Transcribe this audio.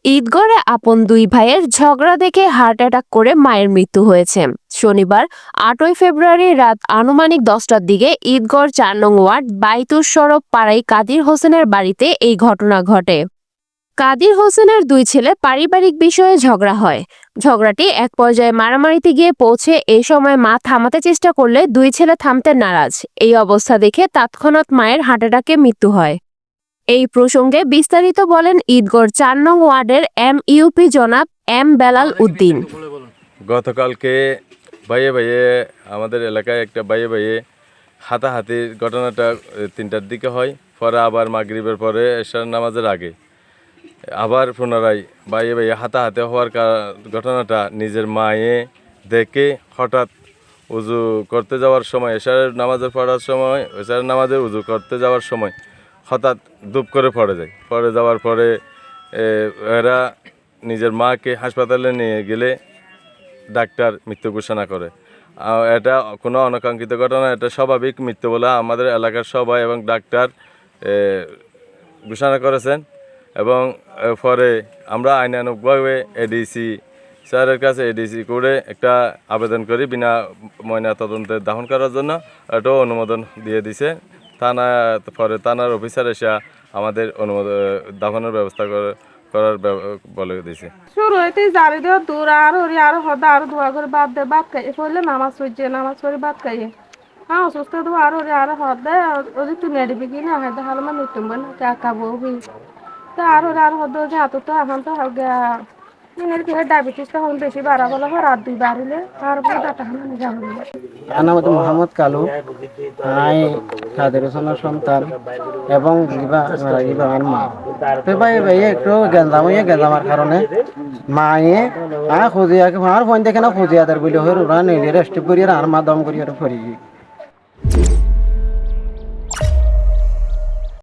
ঈদগড়ে আপন দুই ভাইয়ের ঝগড়া দেখে হার্ট অ্যাটাক করে মায়ের মৃত্যু হয়েছে। শনিবার 8ই ফেব্রুয়ারি রাত আনুমানিক 10টার দিকে ঈদগড় 4 নং ওয়ার্ড বাইতুর সড়ক পাড়ায় কাদির হোসেনের বাড়িতে এই ঘটনা ঘটে। কাদির হোসেনের দুই ছেলে পারিবারিক বিষয়ে ঝগড়া হয়। ঝগড়াটি এক পর্যায়ে মারামারিতে গিয়ে পৌঁছে। এই সময় মা থামাতে চেষ্টা করলে দুই ছেলে থামতে নারাজ। এই অবস্থা দেখে তৎক্ষণাৎ মায়ের হার্ট অ্যাটাকে মৃত্যু হয়। এই প্রসঙ্গে বিস্তারিত বলেন ঈদগড় 4 নং ওয়ার্ডের ইউপি জনাব বেলাল উদ্দিন। গতকালকে ভাইয়ে ভাইয়ে আমাদের এলাকায় একটা ভাইয়ে ভাইয়ে হাতাহাতির ঘটনাটা 3টার দিকে হয়। পরে আবার মাগরিবের পরে এশার নামাজের আগে আবার পুনরায় ভাইয়ে ভাইয়ে হাতাহাতি হওয়ার ঘটনাটা নিজের মায়ে দেখে হঠাৎ উজু করতে যাওয়ার সময় এশার নামাজের পড়ার সময় এশার নামাজে উজু করতে যাওয়ার সময় হঠাৎ ধূপ করে পড়ে যাওয়ার পরে এরা নিজের মাকে হাসপাতালে নিয়ে গেলে ডাক্তার মৃত্যু ঘোষণা করে। এটা কোনো অনাকাঙ্ক্ষিত ঘটনা, এটা স্বাভাবিক মৃত্যু বলে আমাদের এলাকার সবাই এবং ডাক্তার ঘোষণা করেছেন। এবং পরে আমরা আইনানুগভাবে এডিসি স্যারের কাছে এডিসি করে একটা আবেদন করি বিনা ময়না তদন্তে দাফন করার জন্য। এটাও অনুমোদন দিয়ে দিছে থানা। পরে থানার অফিসার এসে আমাদের অনুমোদন দাফনের ব্যবস্থা করার বলে দিছে। শুরু হইতে জারি দেওয়া দূর আর হরি আর হদা আর ধোয়া করে ভাত খাই পড়লে নামাজ পড়ছে নামাজ পড়ে ভাত খাইয়ে হ্যাঁ অসুস্থ তো আর হরি আর হদে ওদের তুই নেড়বি কি না হয় তাহলে মানে তুমি না খাবো তা আর হরি আর হদে যে হাত তো এখন তো ডায়াবেটিসটা এখন বেশি বাড়া বলা হয় রাত 2 বাড়িলে আর ডাটা খানা যাবো। আমার নাম মোহাম্মদ কালু। আই কাদের হোসেনের সন্তান এবং আমার মা। তো ভাই ভাই একটু গেঞ্জামার কারণে মায়ে খুঁজিয়া আমার ফোন দেখে না খুঁজিয়া বলে হয়ে ওরা নিজের রেস্ট করিয়ে আর মা দম করিয়ে ফরি